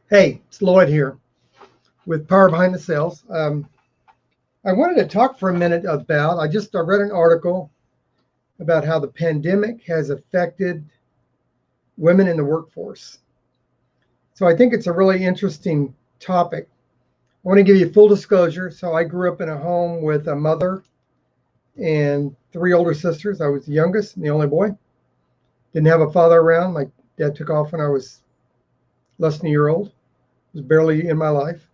Hey, it's Lloyd here with Power Behind the Sales. I wanted to talk for a minute about, I read an article about how the pandemic has affected women in the workforce. So I think it's a really interesting topic. I want to give you full disclosure. So I grew up in a home with a mother and three older sisters. I was the youngest and the only boy. Didn't have a father around. My dad took off when I was less than a year old. Was barely in my life.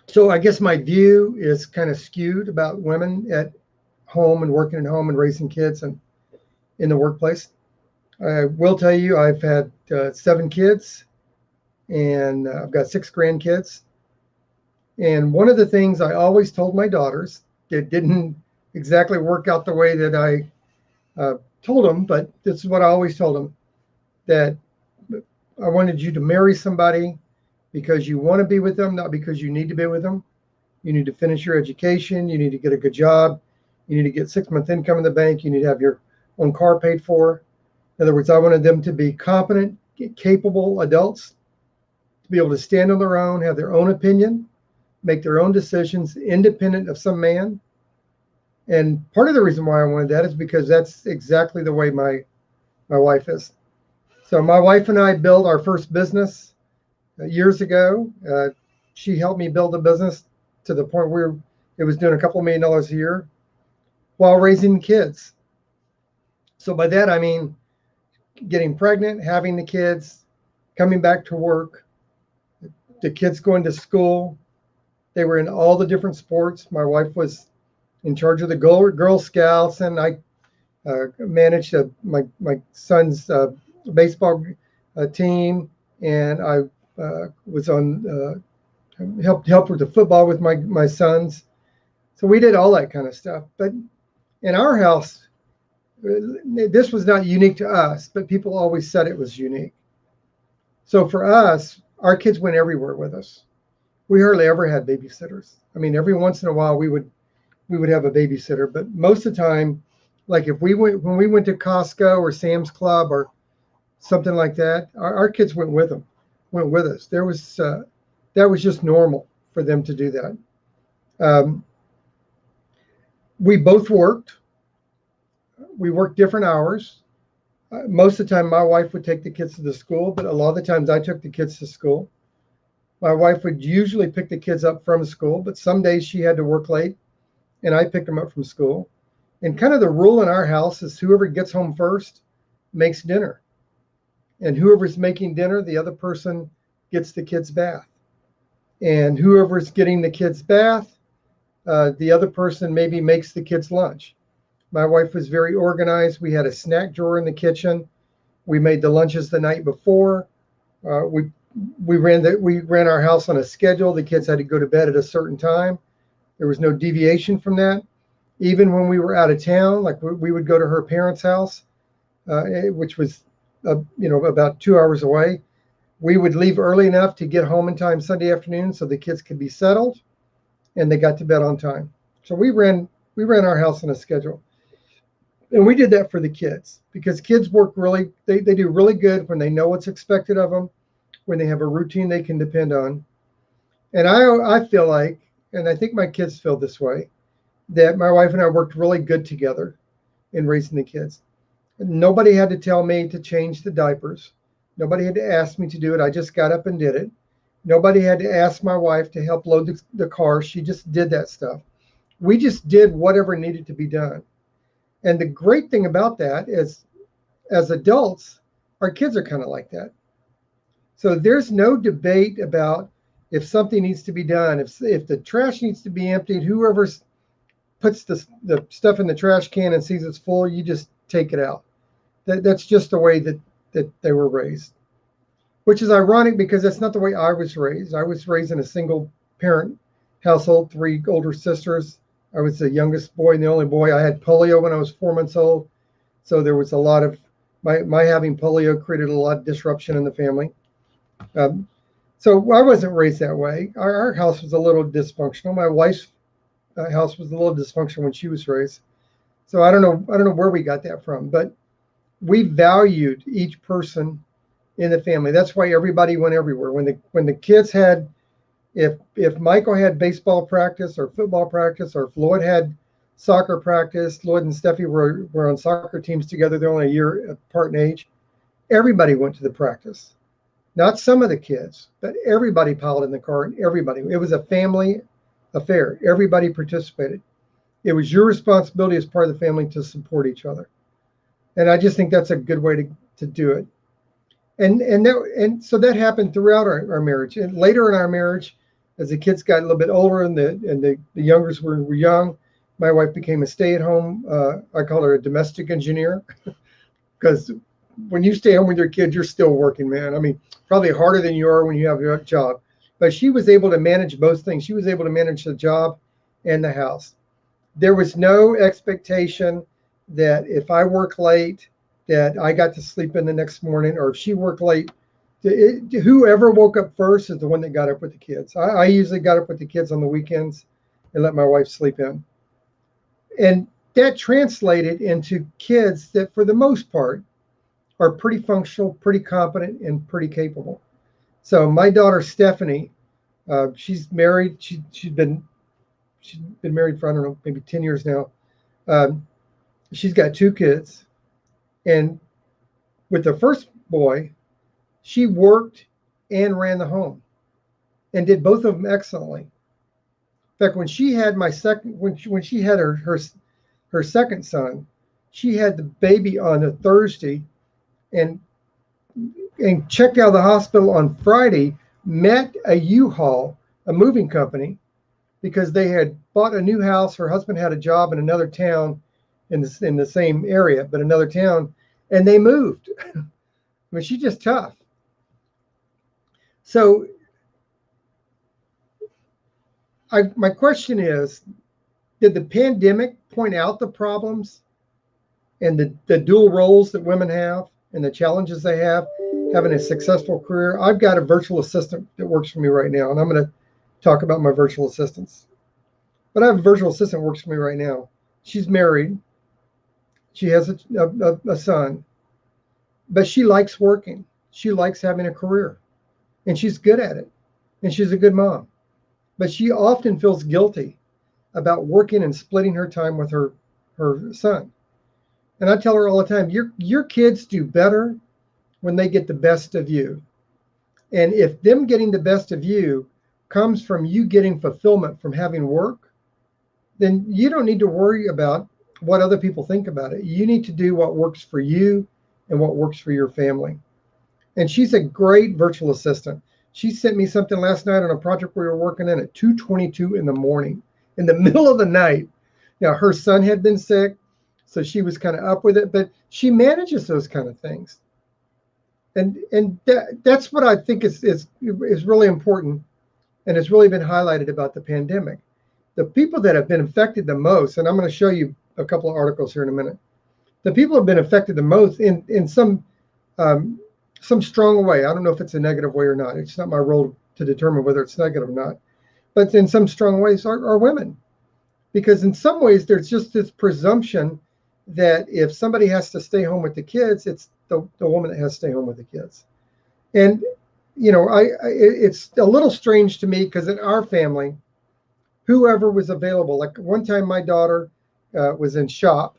So I guess my view is kind of skewed about women at home and working at home and raising kids and in the workplace. I will tell you, I've had 7 kids and I've got 6 grandkids. And one of the things I always told my daughters, it didn't exactly work out the way that I told them, but this is what I always told them, that I wanted you to marry somebody because you want to be with them, not because you need to be with them. You need to finish your education. You need to get a good job. You need to get 6-month income in the bank. You need to have your own car paid for. In other words, I wanted them to be competent, capable adults, to be able to stand on their own, have their own opinion, make their own decisions, independent of some man. And part of the reason why I wanted that is because that's exactly the way my wife is. So my wife and I built our first business years ago. She helped me build the business to the point where it was doing a couple $1 million a year while raising kids. So by that, I mean getting pregnant, having the kids, coming back to work, the kids going to school. They were in all the different sports. My wife was in charge of the Girl Scouts, and I managed my son's baseball team, and I was on helped with the football with my sons. So we did all that kind of stuff. But in our house, this was not unique to us, but people always said it was unique. So for us, our kids went everywhere with us. We hardly ever had babysitters. I mean, every once in a while we would have a babysitter, but most of the time, like if when we went to Costco or Sam's Club or something like that, our kids went with us. That was just normal for them to do that. We both worked. We worked different hours. Most of the time, my wife would take the kids to the school, but a lot of the times I took the kids to school. My wife would usually pick the kids up from school, but some days she had to work late and I picked them up from school. And kind of the rule in our house is whoever gets home first makes dinner. And whoever's making dinner, the other person gets the kids' bath. And whoever's getting the kids' bath, the other person maybe makes the kids' lunch. My wife was very organized. We had a snack drawer in the kitchen. We made the lunches the night before. We ran our house on a schedule. The kids had to go to bed at a certain time. There was no deviation from that. Even when we were out of town, like we would go to her parents' house, which was about 2 hours away. We would leave early enough to get home in time Sunday afternoon so the kids could be settled and they got to bed on time. So we ran our house on a schedule. And we did that for the kids because kids they do really good when they know what's expected of them, when they have a routine they can depend on. And I feel like, and I think my kids feel this way, that my wife and I worked really good together in raising the kids. Nobody had to tell me to change the diapers. Nobody had to ask me to do it. I just got up and did it. Nobody had to ask my wife to help load the car. She just did that stuff. We just did whatever needed to be done. And the great thing about that is, as adults, our kids are kind of like that. So there's no debate about if something needs to be done, if the trash needs to be emptied, whoever puts the stuff in the trash can and sees it's full, you just take it out. That's just the way that they were raised, which is ironic because that's not the way I was raised. I was raised in a single parent household, 3 older sisters. I was the youngest boy and the only boy. I had polio when I was 4 months old. So there was a lot of, my having polio created a lot of disruption in the family. So I wasn't raised that way. Our house was a little dysfunctional. My wife's house was a little dysfunctional when she was raised. So I don't know where we got that from, but we valued each person in the family. That's why everybody went everywhere. When the kids had, if Michael had baseball practice or football practice, or if Lloyd had soccer practice, Lloyd and Steffi were on soccer teams together. They're only a year apart in age. Everybody went to the practice. Not some of the kids, but everybody piled in the car, and everybody. It was a family affair. Everybody participated. It was your responsibility as part of the family to support each other. And I just think that's a good way to do it. And so that happened throughout our marriage. And later in our marriage, as the kids got a little bit older and the youngers were young, my wife became a stay-at-home, I call her a domestic engineer, because when you stay home with your kids, you're still working, man. I mean, probably harder than you are when you have your job. But she was able to manage both things. She was able to manage the job and the house. There was no expectation that if I work late, that I got to sleep in the next morning, or if she worked late, whoever woke up first is the one that got up with the kids. I usually got up with the kids on the weekends and let my wife sleep in. And that translated into kids that, for the most part, are pretty functional, pretty competent, and pretty capable. So my daughter Stephanie, she's married. She's been married for, I don't know, maybe 10 years now. She's got 2 kids, and with the first boy, she worked and ran the home, and did both of them excellently. In fact, when she had when she had her second son, she had the baby on a Thursday, and checked out of the hospital on Friday, met a U-Haul, a moving company, because they had bought a new house. Her husband had a job in another town in the same area, but another town, and they moved. I mean, she's just tough. So my question is, did the pandemic point out the problems and the dual roles that women have and the challenges they have having a successful career? I've got a virtual assistant that works for me right now, and I'm going to talk about my virtual assistants. But I have a virtual assistant that works for me right now. She's married. She has a son, but she likes working. She likes having a career, and she's good at it, and she's a good mom. But she often feels guilty about working and splitting her time with her son. And I tell her all the time, your kids do better when they get the best of you. And if them getting the best of you comes from you getting fulfillment from having work, then you don't need to worry about what other people think about it. You need to do what works for you and what works for your family. And she's a great virtual assistant. She sent me something last night on a project we were working in at 2:22 in the morning, in the middle of the night. Now, her son had been sick, so she was kind of up with it, but she manages those kind of things. And that's what I think is really important, and it's really been highlighted about the pandemic. The people that have been affected the most, and I'm going to show you a couple of articles here in a minute. The people have been affected the most in some strong way. I don't know if it's a negative way or not. It's not my role to determine whether it's negative or not. But in some strong ways are women. Because in some ways, there's just this presumption that if somebody has to stay home with the kids, it's the woman that has to stay home with the kids. And, you know, it's a little strange to me, because in our family, whoever was available, like one time my daughter was in shop.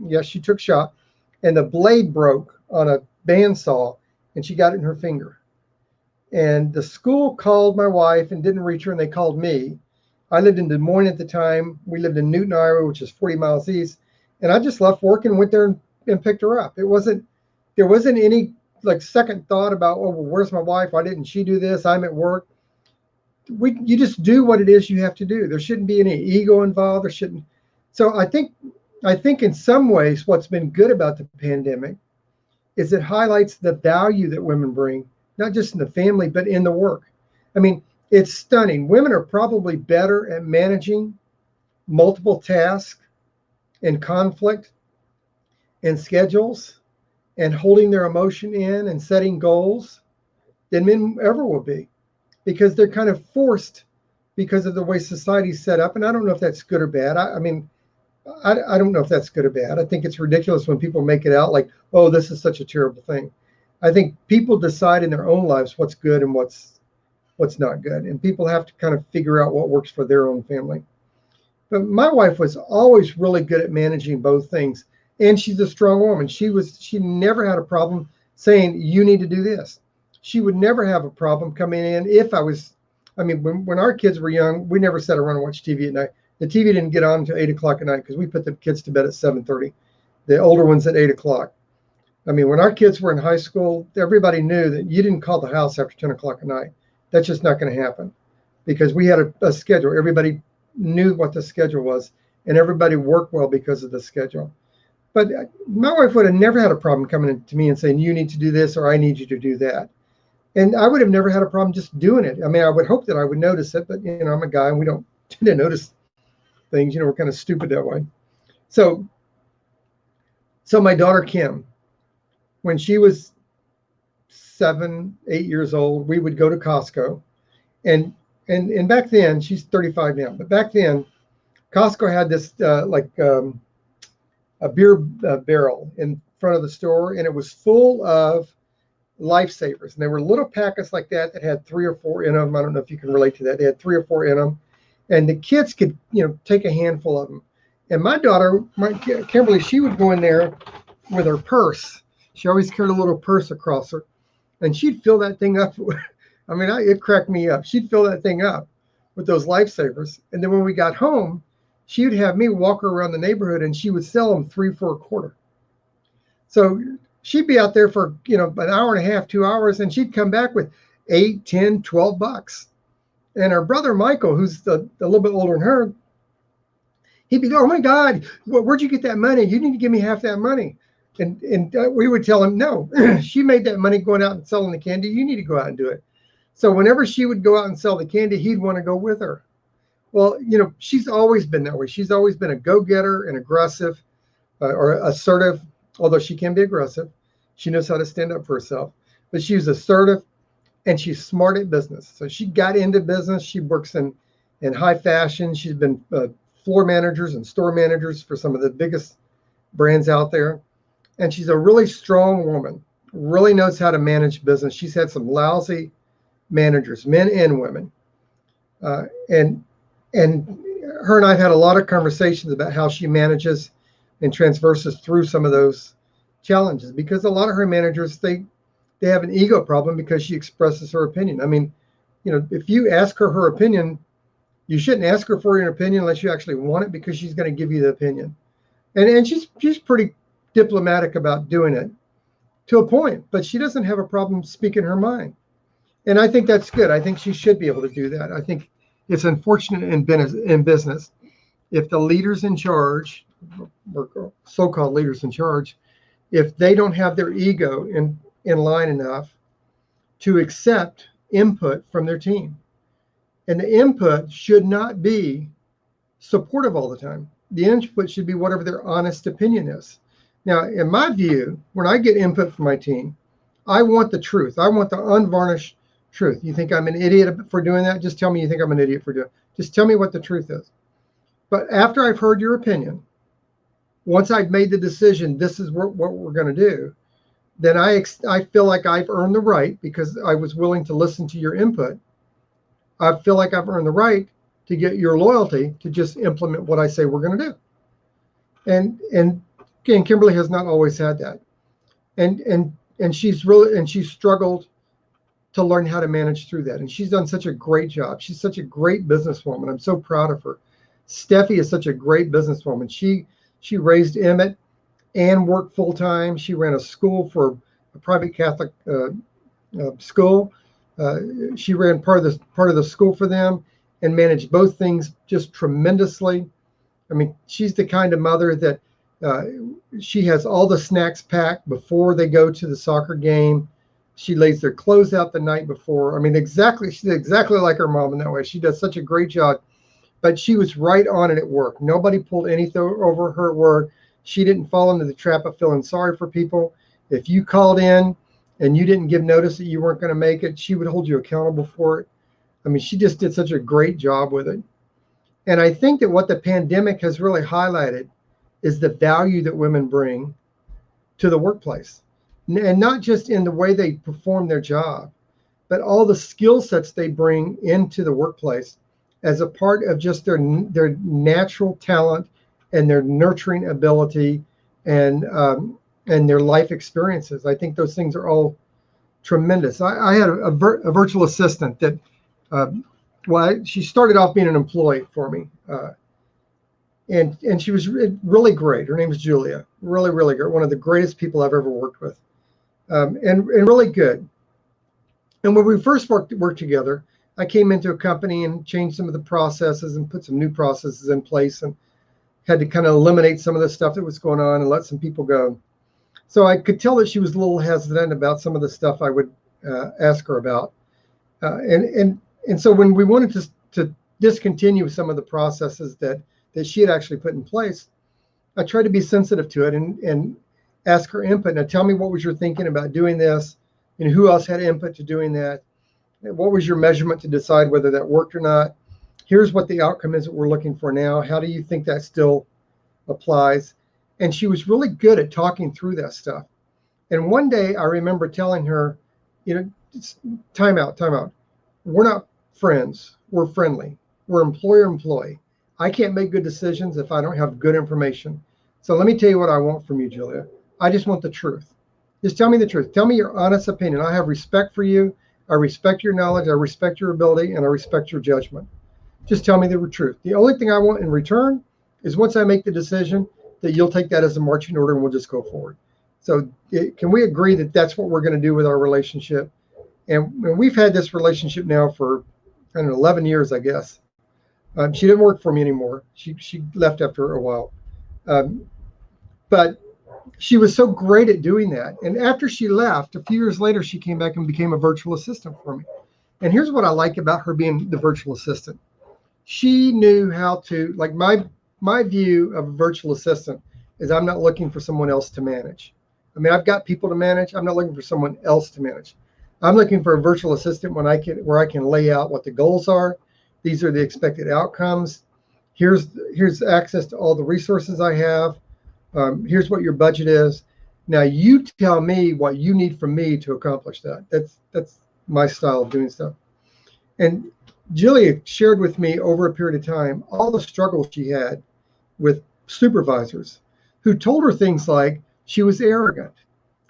Yes, she took shop, and the blade broke on a bandsaw, and she got it in her finger. And the school called my wife and didn't reach her, and they called me. I lived in Des Moines at the time. We lived in Newton, Iowa, which is 40 miles east. And I just left work and went there and picked her up. There wasn't any like second thought about, oh, well, where's my wife? Why didn't she do this? I'm at work. You just do what it is you have to do. There shouldn't be any ego involved. There shouldn't. So I think in some ways what's been good about the pandemic is it highlights the value that women bring, not just in the family, but in the work. I mean, it's stunning. Women are probably better at managing multiple tasks and conflict and schedules and holding their emotion in and setting goals than men ever will be, because they're kind of forced because of the way society's set up. And I don't know if that's good or bad. I mean, I don't know if that's good or bad. I think it's ridiculous when people make it out like, oh, this is such a terrible thing. I think people decide in their own lives what's good and what's not good, and people have to kind of figure out what works for their own family. But my wife was always really good at managing both things, and she's a strong woman. She never had a problem saying you need to do this. She would never have a problem coming in if I was. I mean, when our kids were young, we never sat around and watched TV at night. The TV didn't get on until 8 o'clock at night because we put the kids to bed at 7:30. The older ones at 8 o'clock. I mean, when our kids were in high school, everybody knew that you didn't call the house after 10 o'clock at night. That's just not going to happen because we had a schedule. Everybody knew what the schedule was, and everybody worked well because of the schedule. But my wife would have never had a problem coming in to me and saying, you need to do this or I need you to do that. And I would have never had a problem just doing it. I mean, I would hope that I would notice it, but, I'm a guy and we don't tend to notice things. We're kind of stupid that way. So my daughter, Kim, when she was 7, 8 years old, we would go to Costco. And back then, she's 35 now, but back then, Costco had this a beer barrel in front of the store, and it was full of Lifesavers. And there were little packets like that had 3 or 4 in them. I don't know if you can relate to that. They had 3 or 4 in them. And the kids could, take a handful of them. And my daughter, Kimberly, she would go in there with her purse. She always carried a little purse across her. And she'd fill that thing up. I mean, it cracked me up. She'd fill that thing up with those Lifesavers. And then when we got home, she would have me walk her around the neighborhood and she would sell them 3 for a quarter. So she'd be out there for, an hour and a half, 2 hours, and she'd come back with $8, $10, $12. And her brother, Michael, who's a little bit older than her, he'd be, oh my God, where'd you get that money? You need to give me half that money. And we would tell him, no, she made that money going out and selling the candy. You need to go out and do it. So whenever she would go out and sell the candy, he'd want to go with her. Well, she's always been that way. She's always been a go-getter and aggressive or assertive, although she can be aggressive. She knows how to stand up for herself. But she's assertive and she's smart at business. So she got into business. She works in high fashion. She's been floor managers and store managers for some of the biggest brands out there. And she's a really strong woman, really knows how to manage business. She's had some lousy managers, men and women. And her and I have had a lot of conversations about how she manages and traverses through some of those challenges, because a lot of her managers, they have an ego problem because she expresses her opinion. I mean, if you ask her opinion, you shouldn't ask her for your opinion unless you actually want it, because she's going to give you the opinion. And she's pretty diplomatic about doing it to a point, but she doesn't have a problem speaking her mind. And I think that's good. I think she should be able to do that. I think it's unfortunate in business if the leaders in charge, or so-called leaders in charge, if they don't have their ego in line enough to accept input from their team. And the input should not be supportive all the time. The input should be whatever their honest opinion is. Now, in my view, when I get input from my team, I want the truth. I want the unvarnished truth. You think I'm an idiot for doing that? Just tell me you think I'm an idiot for doing it. Just tell me what the truth is. But after I've heard your opinion, once I've made the decision, this is what we're going to do, then I feel like I've earned the right, because I was willing to listen to your input. I feel like I've earned the right to get your loyalty to just implement what I say we're going to do. And again, Kimberly has not always had that. And she's struggled to learn how to manage through that. And she's done such a great job. She's such a great businesswoman. I'm so proud of her. Steffi is such a great businesswoman. She raised Emmett and worked full time. She ran a school for a private Catholic school. She ran part of the school for them and managed both things just tremendously. I mean, she's the kind of mother that she has all the snacks packed before they go to the soccer game. She lays their clothes out the night before. I mean, she's exactly like her mom in that way. She does such a great job. But she was right on it at work. Nobody pulled anything over her at work. She didn't fall into the trap of feeling sorry for people. If you called in and you didn't give notice that you weren't going to make it, she would hold you accountable for it. I mean, she just did such a great job with it. And I think that what the pandemic has really highlighted is the value that women bring to the workplace. and not just in the way they perform their job, but all the skill sets they bring into the workplace as a part of just their natural talent and their nurturing ability and their life experiences. I think those things are all tremendous. I had a virtual assistant that, she started off being an employee for me, and she was really great. Her name is Julia. Really, really good. One of the greatest people I've ever worked with, and really good. And when we first worked together, I came into a company and changed some of the processes and put some new processes in place, and had to kind of eliminate some of the stuff that was going on and let some people go. So I could tell that she was a little hesitant about some of the stuff I would ask her about. And so when we wanted to discontinue some of the processes that she had actually put in place, I tried to be sensitive to it and ask her input. Now, tell me, what was your thinking about doing this? And who else had input to doing that? What was your measurement to decide whether that worked or not? Here's what the outcome is that we're looking for now. How do you think that still applies? And she was really good at talking through that stuff. And one day I remember telling her, time out. We're not friends. We're friendly. We're employer-employee. I can't make good decisions if I don't have good information. So let me tell you what I want from you, Julia. I just want the truth. Just tell me the truth. Tell me your honest opinion. I have respect for you. I respect your knowledge. I respect your ability, and I respect your judgment. Just tell me the truth. The only thing I want in return is, once I make the decision, that you'll take that as a marching order and we'll just go forward. So can we agree that that's what we're going to do with our relationship? And we've had this relationship now for 11 years, I guess. She didn't work for me anymore. She left after a while. But she was so great at doing that. And after she left, a few years later, she came back and became a virtual assistant for me. And here's what I like about her being the virtual assistant. She knew how to, like, my view of a virtual assistant is, I'm not looking for someone else to manage. I mean, I've got people to manage. I'm not looking for someone else to manage. I'm looking for a virtual assistant where I can lay out what the goals are. These are the expected outcomes. Here's access to all the resources I have. Here's what your budget is. Now you tell me what you need from me to accomplish that. That's my style of doing stuff. And Julia shared with me over a period of time all the struggles she had with supervisors who told her things like she was arrogant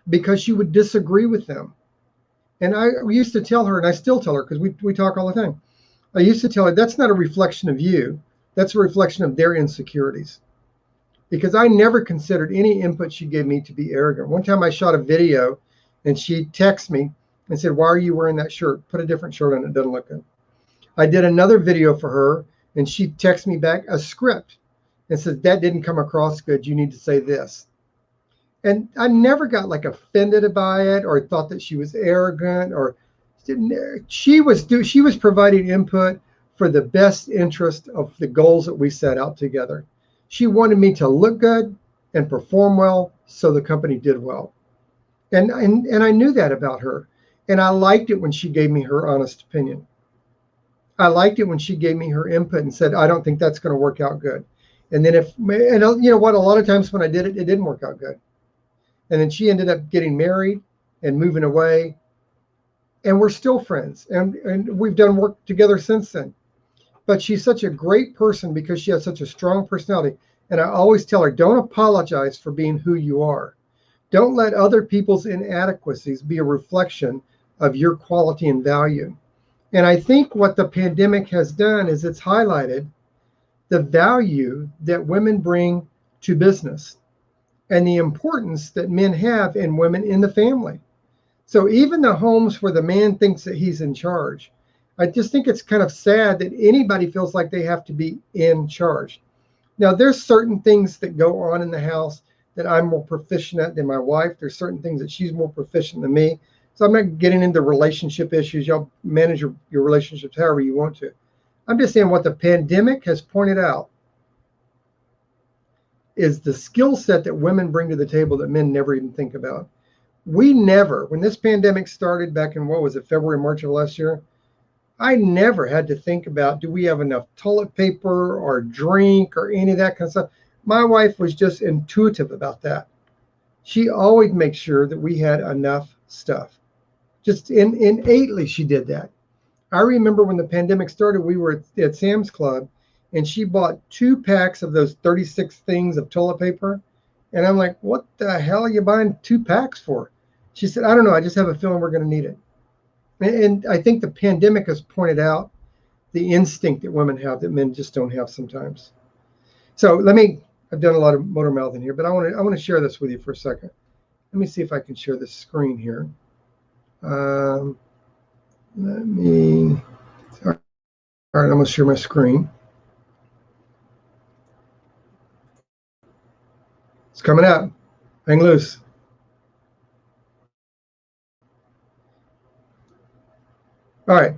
because she would disagree with them. And I used to tell her, and I still tell her, because we talk all the time, I used to tell her, that's not a reflection of you. That's a reflection of their insecurities. Because I never considered any input she gave me to be arrogant. One time I shot a video and she texted me and said, why are you wearing that shirt? Put a different shirt on, it doesn't look good. I did another video for her and she texted me back a script and said, that didn't come across good. You need to say this. And I never got like offended by it or thought that she was arrogant, or she was providing input for the best interest of the goals that we set out together. She wanted me to look good and perform well so the company did well. And I knew that about her. And I liked it when she gave me her honest opinion. I liked it when she gave me her input and said, I don't think that's going to work out good. And then you know what, a lot of times when I did it, it didn't work out good. And then she ended up getting married and moving away. And we're still friends. And we've done work together since then. But she's such a great person because she has such a strong personality. And I always tell her, don't apologize for being who you are. Don't let other people's inadequacies be a reflection of your quality and value. And I think what the pandemic has done is it's highlighted the value that women bring to business and the importance that men have in women in the family. So even the homes where the man thinks that he's in charge, I just think it's kind of sad that anybody feels like they have to be in charge. Now, there's certain things that go on in the house that I'm more proficient at than my wife. There's certain things that she's more proficient than me. So I'm not getting into relationship issues. Y'all manage your relationships however you want to. I'm just saying what the pandemic has pointed out is the skill set that women bring to the table that men never even think about. We never, when this pandemic started back in, what was it, February, March of last year, I never had to think about, do we have enough toilet paper or drink or any of that kind of stuff. My wife was just intuitive about that. She always makes sure that we had enough stuff. Just innately, she did that. I remember when the pandemic started, we were at Sam's Club, and she bought 2 packs of those 36 things of toilet paper. And I'm like, what the hell are you buying 2 packs for? She said, I don't know. I just have a feeling we're going to need it. And I think the pandemic has pointed out the instinct that women have that men just don't have sometimes. So I've done a lot of motor mouthing here, but I want to share this with you for a second. Let me see if I can share this screen here. All right, I'm going to share my screen. It's coming up. Hang loose. All right.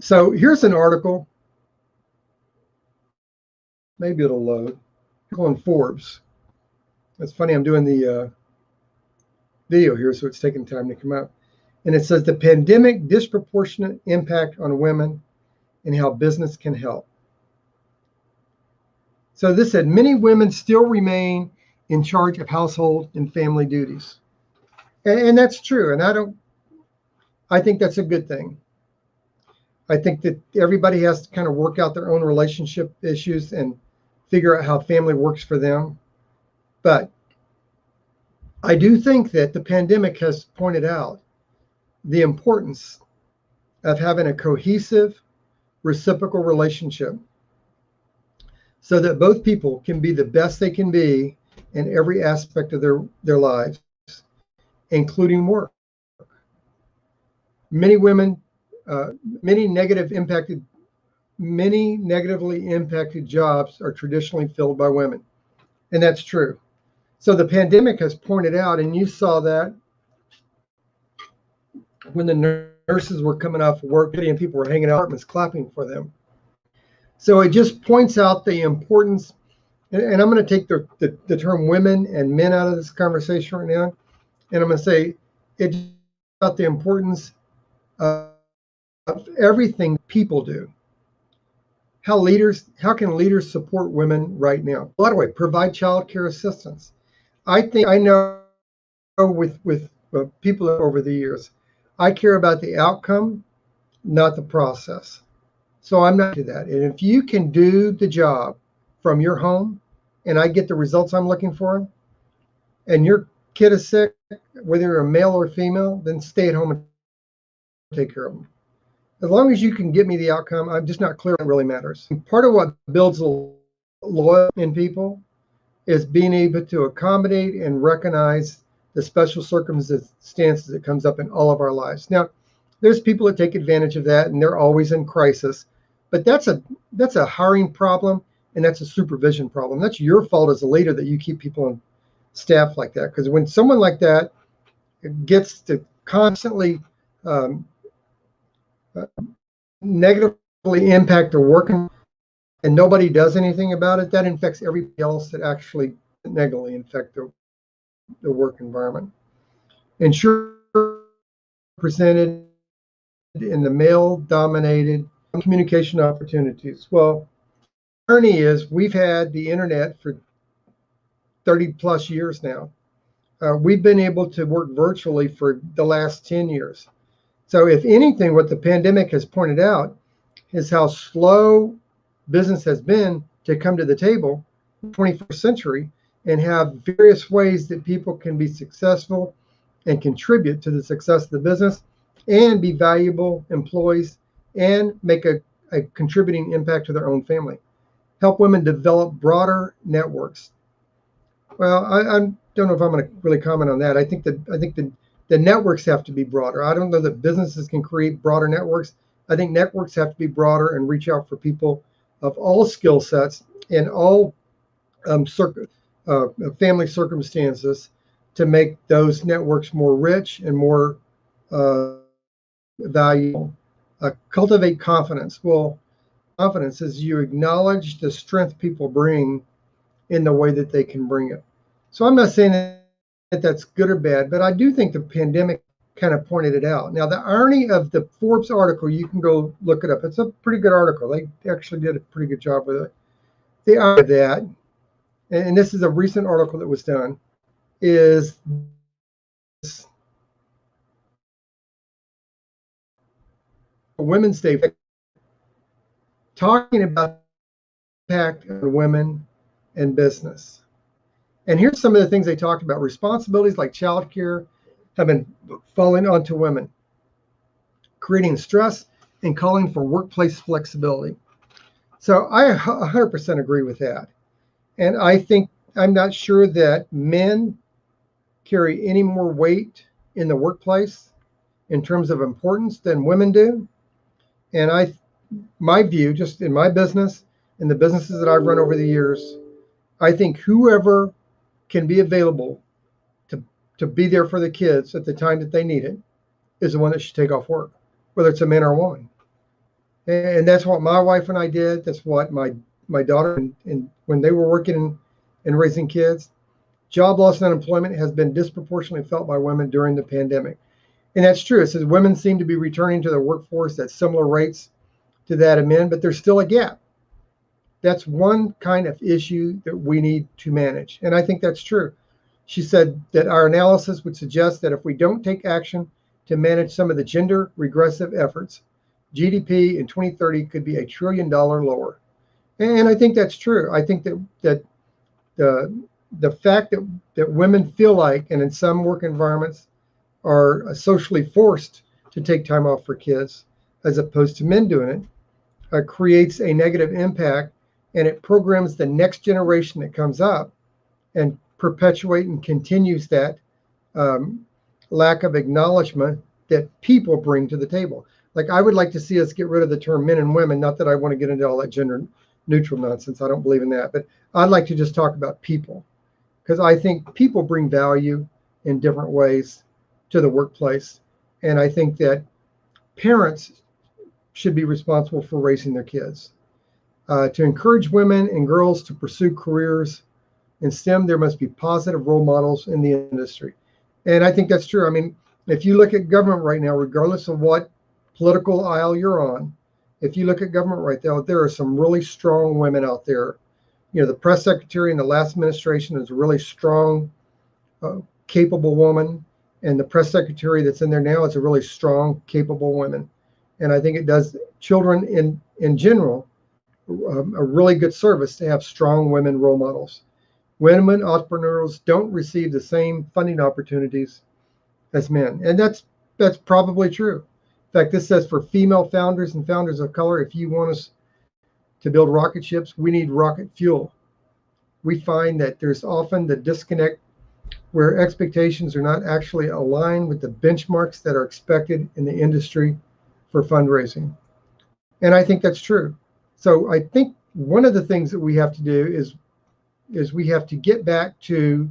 So here's an article. Maybe it'll load. On Forbes. It's funny, I'm doing the video here, so it's taking time to come up. And it says the pandemic disproportionate impact on women and how business can help. So this said many women still remain in charge of household and family duties. And that's true. And I think that's a good thing. I think that everybody has to kind of work out their own relationship issues and figure out how family works for them. But I do think that the pandemic has pointed out the importance of having a cohesive, reciprocal relationship so that both people can be the best they can be in every aspect of their lives, including work. Many women, many negatively impacted jobs are traditionally filled by women. And that's true. So the pandemic has pointed out, and you saw that when the nurses were coming off work and people were hanging out in apartments clapping for them. So it just points out the importance, and I'm going to take the term women and men out of this conversation right now, and I'm going to say it's about the importance of everything people do. How can leaders support women right now? By the way, provide child care assistance. I know with people over the years, I care about the outcome, not the process. So I'm not to that. And if you can do the job from your home and I get the results I'm looking for, and your kid is sick, whether you're a male or female, then stay at home and take care of them. As long as you can get me the outcome, I'm just not clear what really matters. And part of what builds loyalty in people is being able to accommodate and recognize the special circumstances that comes up in all of our lives. Now, there's people that take advantage of that, and they're always in crisis. But that's a hiring problem, and that's a supervision problem. That's your fault as a leader that you keep people on staff like that. Because when someone like that gets to constantly negatively impact their work and nobody does anything about it, that infects everybody else that actually negatively infect the work environment. And sure, presented in the male-dominated communication opportunities. Well, the irony is we've had the internet for 30 plus years now. We've been able to work virtually for the last 10 years. So if anything, what the pandemic has pointed out is how slow business has been to come to the table in the 21st century and have various ways that people can be successful and contribute to the success of the business and be valuable employees and make a contributing impact to their own family. Help women develop broader networks. Well, I don't know if I'm going to really comment on that. I think the networks have to be broader. I don't know that businesses can create broader networks. I think networks have to be broader and reach out for people of all skill sets and all family circumstances to make those networks more rich and more valuable. Cultivate confidence. Well, confidence is you acknowledge the strength people bring in the way that they can bring it. So I'm not saying that that's good or bad, but I do think the pandemic kind of pointed it out. Now, the irony of the Forbes article, you can go look it up. It's a pretty good article. They actually did a pretty good job with it. The irony of that and this is a recent article that was done, is Women's Day, talking about the impact on women and business. And here's some of the things they talked about. Responsibilities like childcare have been falling onto women, creating stress and calling for workplace flexibility. So I 100% agree with that. And I think, I'm not sure that men carry any more weight in the workplace in terms of importance than women do. And my view, just in my business and the businesses that I've run over the years, I think whoever can be available to be there for the kids at the time that they need it is the one that should take off work, whether it's a man or a woman. And that's what my wife and I did. That's what my daughter and when they were working and raising kids. Job loss and unemployment has been disproportionately felt by women during the pandemic. And that's true. It says women seem to be returning to the workforce at similar rates to that of men, but there's still a gap. That's one kind of issue that we need to manage. And I think that's true. She said that our analysis would suggest that if we don't take action to manage some of the gender regressive efforts, GDP in 2030 could be $1 trillion lower. And I think that's true. I think that the fact that women feel like, and in some work environments, are socially forced to take time off for kids, as opposed to men doing it, creates a negative impact, and it programs the next generation that comes up and perpetuate and continues that lack of acknowledgement that people bring to the table. Like, I would like to see us get rid of the term men and women, not that I want to get into all that gender neutral nonsense. I don't believe in that, but I'd like to just talk about people, because I think people bring value in different ways to the workplace. And I think that parents should be responsible for raising their kids. To encourage women and girls to pursue careers in STEM, there must be positive role models in the industry. And I think that's true. I mean, if you look at government right now, regardless of what political aisle you're on, if you look at government right now, there are some really strong women out there. You know, the press secretary in the last administration is a really strong, capable woman. And the press secretary that's in there now is a really strong, capable woman. And I think it does children in general a really good service to have strong women role models. Women entrepreneurs don't receive the same funding opportunities as men. And that's probably true. In fact, this says for female founders and founders of color, if you want us to build rocket ships, we need rocket fuel. We find that there's often the disconnect where expectations are not actually aligned with the benchmarks that are expected in the industry for fundraising. And I think that's true. So I think one of the things that we have to do is we have to get back to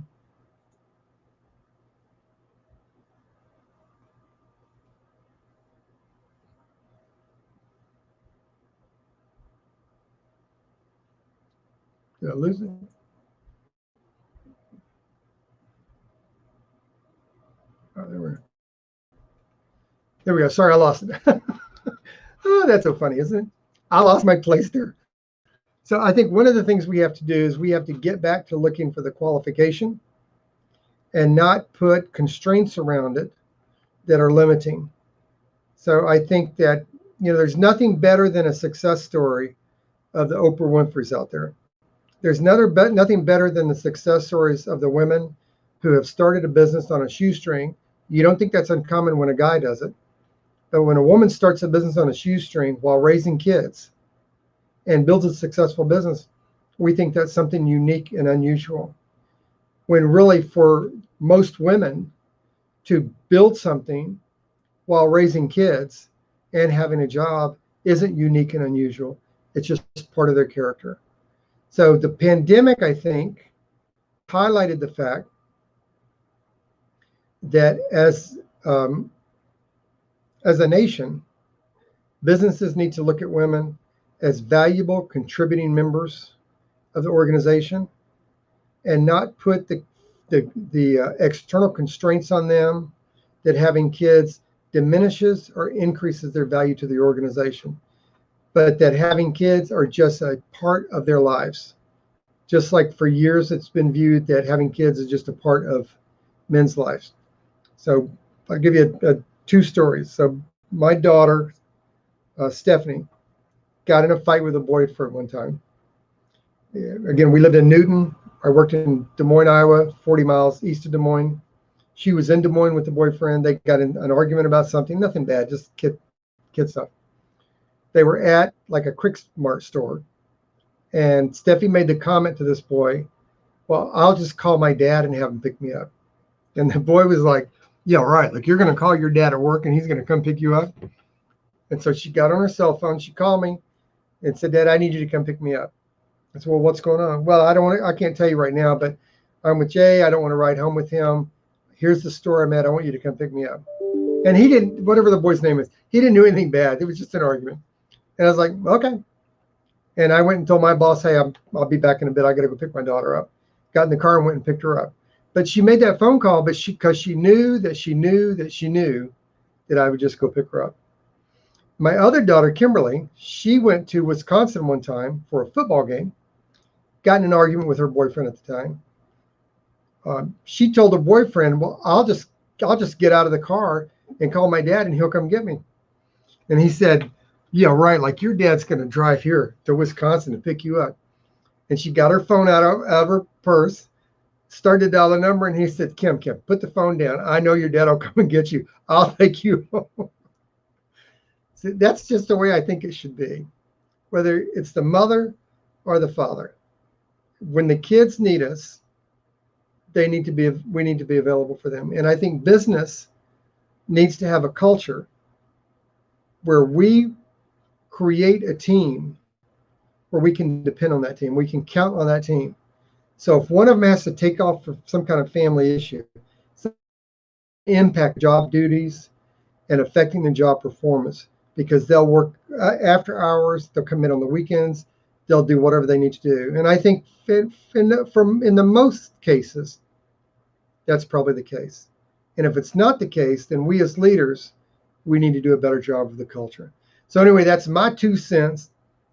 did I lose it? Oh, there we go. Sorry, I lost it. Oh, that's so funny, isn't it? I lost my place there. So I think one of the things we have to do is we have to get back to looking for the qualification and not put constraints around it that are limiting. So I think that, there's nothing better than a success story of the Oprah Winfrey's out there. There's nothing better than the success stories of the women who have started a business on a shoestring. You don't think that's uncommon when a guy does it. But when a woman starts a business on a shoestring while raising kids and builds a successful business, we think that's something unique and unusual. When really for most women to build something while raising kids and having a job isn't unique and unusual. It's just part of their character. So the pandemic, I think, highlighted the fact that as a nation, businesses need to look at women as valuable contributing members of the organization and not put the external constraints on them that having kids diminishes or increases their value to the organization, but that having kids are just a part of their lives. just like for years it's been viewed that having kids is just a part of men's lives. So I'll give you two stories. So my daughter, Stephanie, got in a fight with a boyfriend one time. Again, we lived in Newton. I worked in Des Moines, Iowa, 40 miles east of Des Moines. She was in Des Moines with the boyfriend. They got in an argument about something, nothing bad, just kid stuff. They were at like a Quick Mart store, and Steffi made the comment to this boy, well, I'll just call my dad and have him pick me up. And the boy was like, yeah, right. Like, you're going to call your dad at work and he's going to come pick you up. And so she got on her cell phone. She called me and said, Dad, I need you to come pick me up. I said, well, what's going on? Well, I can't tell you right now, but I'm with Jay. I don't want to ride home with him. Here's the store I'm at. I want you to come pick me up. And he didn't, whatever the boy's name is, he didn't do anything bad. It was just an argument. And I was like, okay. And I went and told my boss, hey, I'll be back in a bit. I got to go pick my daughter up. Got in the car and went and picked her up. But she made that phone call, because she knew that I would just go pick her up. My other daughter, Kimberly, she went to Wisconsin one time for a football game, got in an argument with her boyfriend at the time. She told her boyfriend, well, I'll just get out of the car and call my dad and he'll come get me. And he said, yeah, right. Like, your dad's going to drive here to Wisconsin to pick you up. And she got her phone out of her purse, started to dial the number, and he said, Kim, put the phone down. I know your dad will come and get you. I'll take you home. So that's just the way I think it should be, whether it's the mother or the father. When the kids need us, we need to be available for them. And I think business needs to have a culture where we create a team where we can depend on that team. We can count on that team. So if one of them has to take off for some kind of family issue, impact job duties and affecting the job performance, because they'll work after hours, they'll come in on the weekends, they'll do whatever they need to do. And I think in the most cases, that's probably the case. And if it's not the case, then we as leaders, we need to do a better job of the culture. So anyway, that's my 2 cents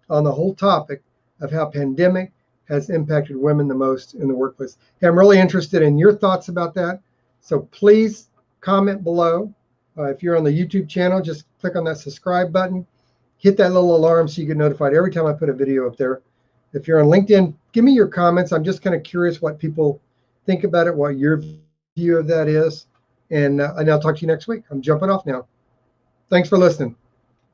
on the whole topic of how pandemic has impacted women the most in the workplace. Hey, I'm really interested in your thoughts about that. So please comment below. If you're on the YouTube channel, just click on that subscribe button. Hit that little alarm so you get notified every time I put a video up there. If you're on LinkedIn, give me your comments. I'm just kind of curious what people think about it, what your view of that is. And I'll talk to you next week. I'm jumping off now. Thanks for listening.